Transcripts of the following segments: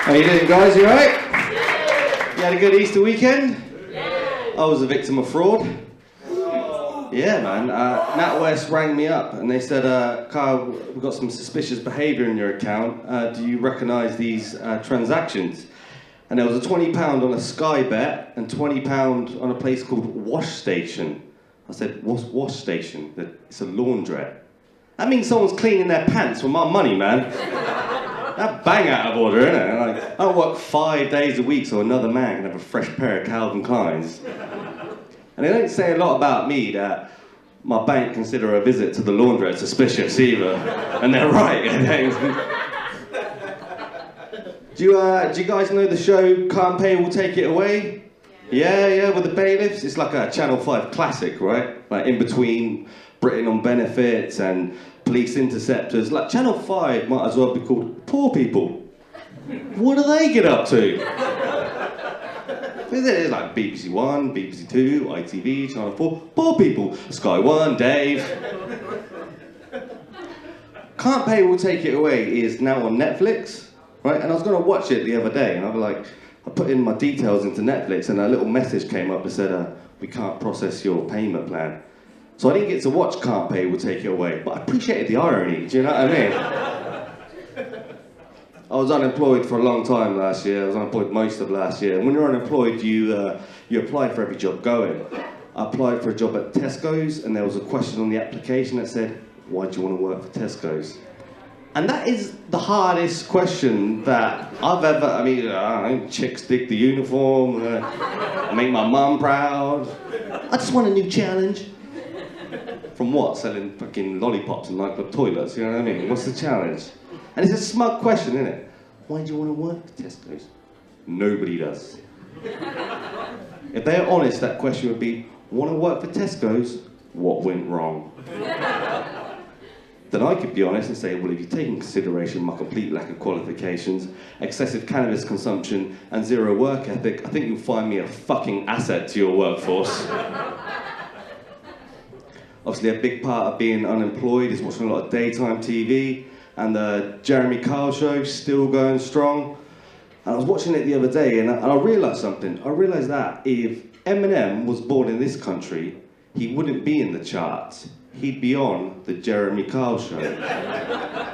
How you doing, guys? You alright? You had a good Easter weekend? I was a victim of fraud. Yeah, man. NatWest rang me up and they said, Kyle, we've got some suspicious behaviour in your account. Do you recognise these transactions? And there was a £20 on a Sky bet and £20 on a place called Wash Station. I said, what's Wash Station? It's a laundrette. That means someone's cleaning their pants for my money, man. That's bang out of order, isn't it? Like, I don't work 5 days a week so another man can have a fresh pair of Calvin Kleins. And they don't say a lot about me that my bank consider a visit to the laundrette suspicious either. And they're right. Do you guys know the show Can't Pay Will Take It Away? Yeah, with the bailiffs. It's like a Channel 5 classic, right? Like in between Britain on Benefits and Police Interceptors. Like Channel 5 might as well be called Poor People. What do they get up to? There's like BBC One, BBC Two, ITV, Channel 4, Poor People, Sky One, Dave. Can't Pay Will Take It Away is now on Netflix, right? And I was going to watch it the other day, and I put in my details into Netflix, and a little message came up that said, we can't process your payment plan. So I didn't get to watch Can't Pay Will Take It Away, but I appreciated the irony, do you know what I mean? I was unemployed for a long time last year. I was unemployed most of last year. And when you're unemployed, you apply for every job going. I applied for a job at Tesco's, and there was a question on the application that said, why do you want to work for Tesco's? And that is the hardest question that I've ever, I mean, chicks dig the uniform, make my mum proud. I just want a new challenge. From what? Selling fucking lollipops in nightclub toilets, you know what I mean? What's the challenge? And it's a smug question, isn't it? Why do you want to work for Tesco's? Nobody does. If they're honest, that question would be, want to work for Tesco's? What went wrong? Then I could be honest and say, well, if you take into consideration my complete lack of qualifications, excessive cannabis consumption, and zero work ethic, I think you'll find me a fucking asset to your workforce. Obviously, a big part of being unemployed is watching a lot of daytime TV, and the Jeremy Kyle show, still going strong. And I was watching it the other day, and I realised something. I realised that if Eminem was born in this country, he wouldn't be in the charts. He'd be on the Jeremy Kyle show.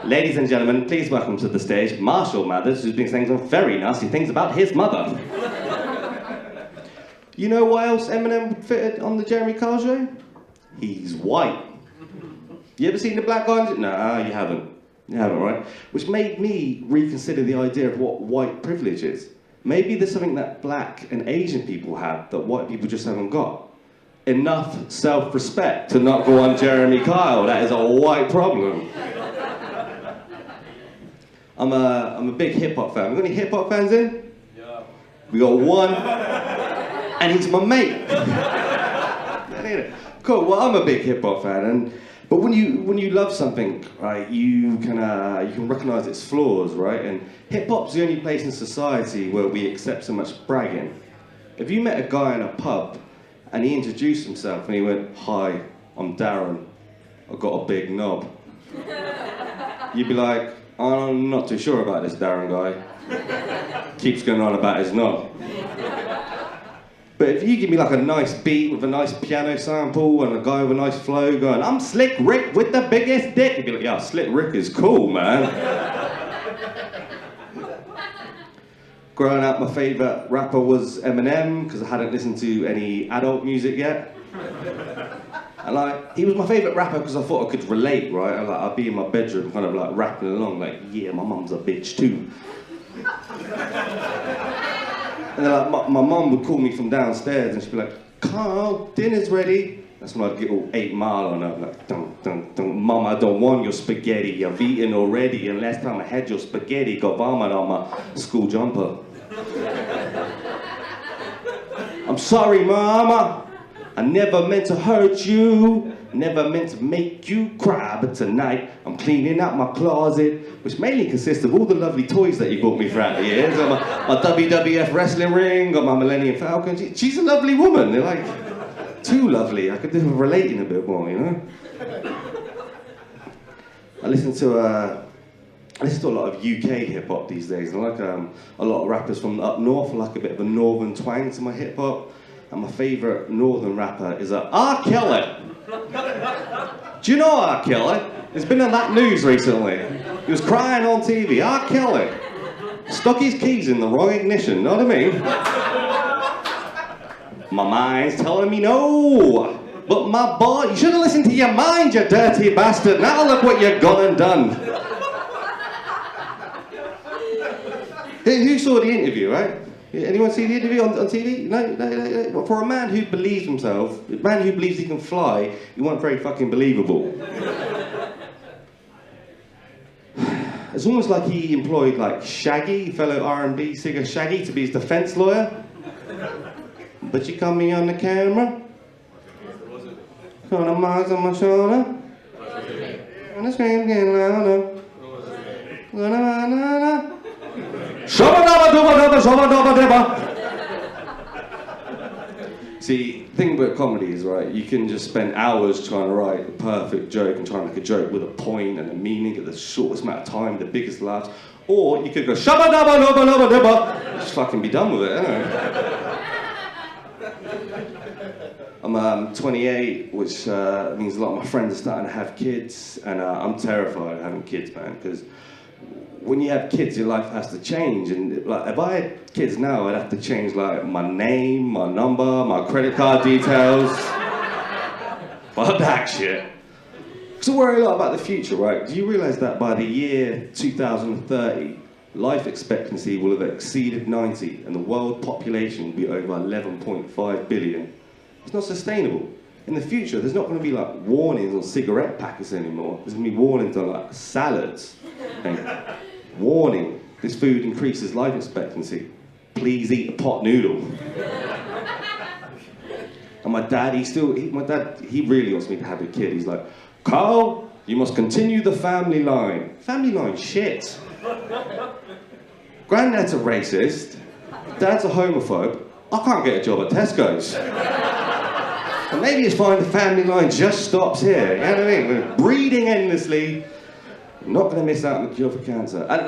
Ladies and gentlemen, please welcome to the stage Marshall Mathers, who's been saying some very nasty things about his mother. You know why else Eminem would fit on the Jeremy Kyle show? He's white. You ever seen the black guy? No, you haven't. You haven't, right? Which made me reconsider the idea of what white privilege is. Maybe there's something that black and Asian people have that white people just haven't got. Enough self-respect to not go on Jeremy Kyle. That is a white problem. I'm a big hip-hop fan. We got any hip-hop fans in? Yeah. We got one, and he's my mate. Cool, well, I'm a big hip-hop fan, but when you love something, right, you can recognise its flaws, right? And hip-hop's the only place in society where we accept so much bragging. If you met a guy in a pub and he introduced himself and he went, hi, I'm Darren, I've got a big knob. You'd be like, I'm not too sure about this Darren guy. Keeps going on about his knob. But if you give me like a nice beat with a nice piano sample and a guy with a nice flow going, I'm Slick Rick with the biggest dick, you'd be like, yeah, Slick Rick is cool, man. Growing up, my favourite rapper was Eminem, because I hadn't listened to any adult music yet. And he was my favourite rapper because I thought I could relate, right? I'd be in my bedroom kind of like rapping along, like, yeah, my mum's a bitch too. And then my mum would call me from downstairs and she'd be like, Carl, dinner's ready. That's when I'd get all 8 Mile on her, like, dun, dun, dun. Mum, I don't want your spaghetti, I've eaten already, and last time I had your spaghetti, got vomit on my school jumper. I'm sorry, Mama, I never meant to hurt you, never meant to make you cry, but tonight I'm cleaning out my closet, which mainly consists of all the lovely toys that you bought me throughout the years. Got my WWF wrestling ring, got my Millennium Falcon. She's a lovely woman. They're like, too lovely. I could do with relating a bit more, you know? I listened to I listen to a lot of UK hip hop these days. I like a lot of rappers from up north. I like a bit of a northern twang to my hip hop. And my favourite northern rapper is R. Kelly. Do you know R. Kelly? He's been in that news recently. He was crying on TV. R. Kelly stuck his keys in the wrong ignition. Know what I mean? My mind's telling me no. But my boy, you should have listened to your mind, you dirty bastard. Now look what you've gone and done. Who saw the interview, right? Anyone see the interview on TV? No. Well, for a man who believes himself, a man who believes he can fly, he wasn't very fucking believable. It's almost like he employed like Shaggy, fellow R&B singer Shaggy, to be his defense lawyer. But you got me on the camera. Got a miles on my shoulder. And the scream's getting louder. See, the thing about comedy is, right, you can just spend hours trying to write a perfect joke and trying to make a joke with a point and a meaning at the shortest amount of time, the biggest laughs. Or you could go shabba dabba dabba dabba dabba, just fucking be done with it, innit? I'm 28, which means a lot of my friends are starting to have kids, and I'm terrified of having kids, man, because when you have kids, your life has to change. And like, if I had kids now, I'd have to change like my name, my number, my credit card details. Fuck that shit. Because I worry a lot about the future, right? Do you realise that by the year 2030, life expectancy will have exceeded 90 and the world population will be over 11.5 billion? It's not sustainable. In the future, there's not going to be like warnings on cigarette packets anymore. There's going to be warnings on like salads. Okay. Warning, this food increases life expectancy. Please eat a pot noodle. And my dad, he really wants me to have a kid. He's like, Carl, you must continue the family line. Family line shit. Granddad's a racist. Dad's a homophobe. I can't get a job at Tesco's. And maybe it's fine the family line just stops here. You know what I mean? We're breeding endlessly. Not going to miss out on the cure for cancer. And,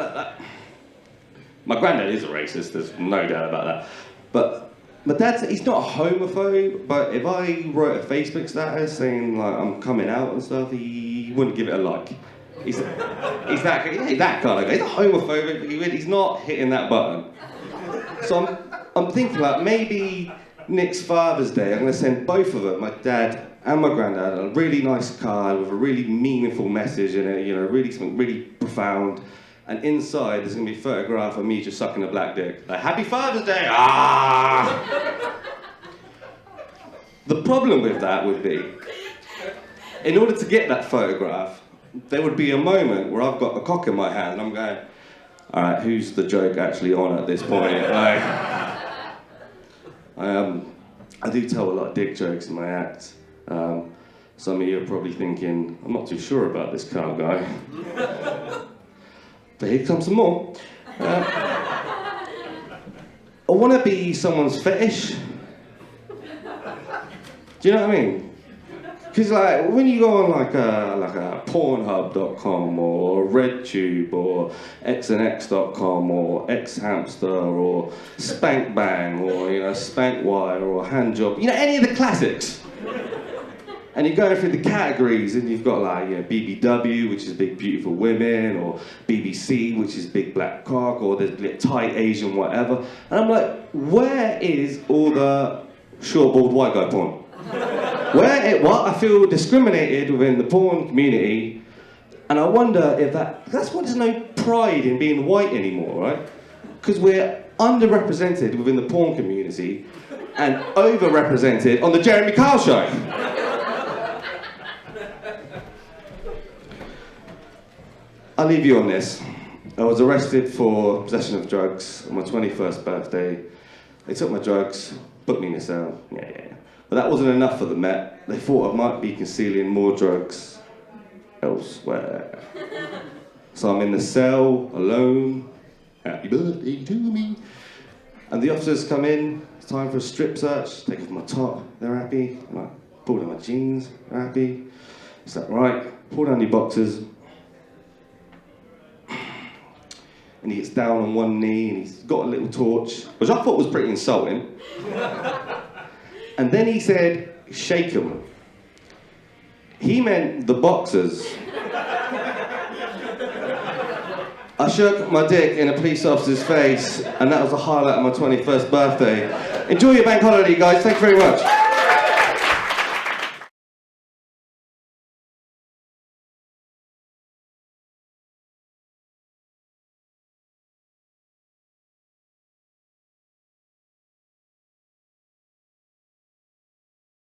my granddad is a racist, there's no doubt about that. But my dad's, he's not a homophobe, but if I wrote a Facebook status saying like I'm coming out and stuff, he wouldn't give it a like. He's that kind of guy. He's not homophobic, but he's not hitting that button. So I'm thinking like maybe next Father's Day, I'm going to send both of them, my dad and my granddad, a really nice card with a really meaningful message in it, you know, really something really profound. And inside, there's going to be a photograph of me just sucking a black dick. Like, Happy Father's Day! Ah! The problem with that would be, in order to get that photograph, there would be a moment where I've got a cock in my hand and I'm going, all right, who's the joke actually on at this point? Like, I do tell a lot of dick jokes in my act. Some of you are probably thinking, I'm not too sure about this Carl guy. But here comes some more. I want to be someone's fetish. Do you know what I mean? Because like when you go on like a Pornhub.com or RedTube or XNX.com or XHamster or SpankBang or SpankWire or Handjob, any of the classics. And you're going through the categories and you've got like BBW, which is Big Beautiful Women, or BBC, which is Big Black Cock, or there's tight Asian whatever. And I'm like, where is all the short bald white guy porn? I feel discriminated within the porn community, and I wonder if that's why there's no pride in being white anymore, right? Because we're underrepresented within the porn community and overrepresented on the Jeremy Kyle show. I'll leave you on this. I was arrested for possession of drugs on my 21st birthday. They took my drugs, put me in a cell. Yeah. But that wasn't enough for the Met. They thought I might be concealing more drugs elsewhere. So I'm in the cell, alone. Happy birthday to me. And the officers come in. It's time for a strip search. Take off my top. They're happy. I pull down my jeans. They're happy. It's like, right, pull down your boxers. and he gets down on one knee, and he's got a little torch, which I thought was pretty insulting. And then he said, shake 'em. He meant the boxers. I shook my dick in a police officer's face, and that was the highlight of my 21st birthday. Enjoy your bank holiday, guys. Thank you very much.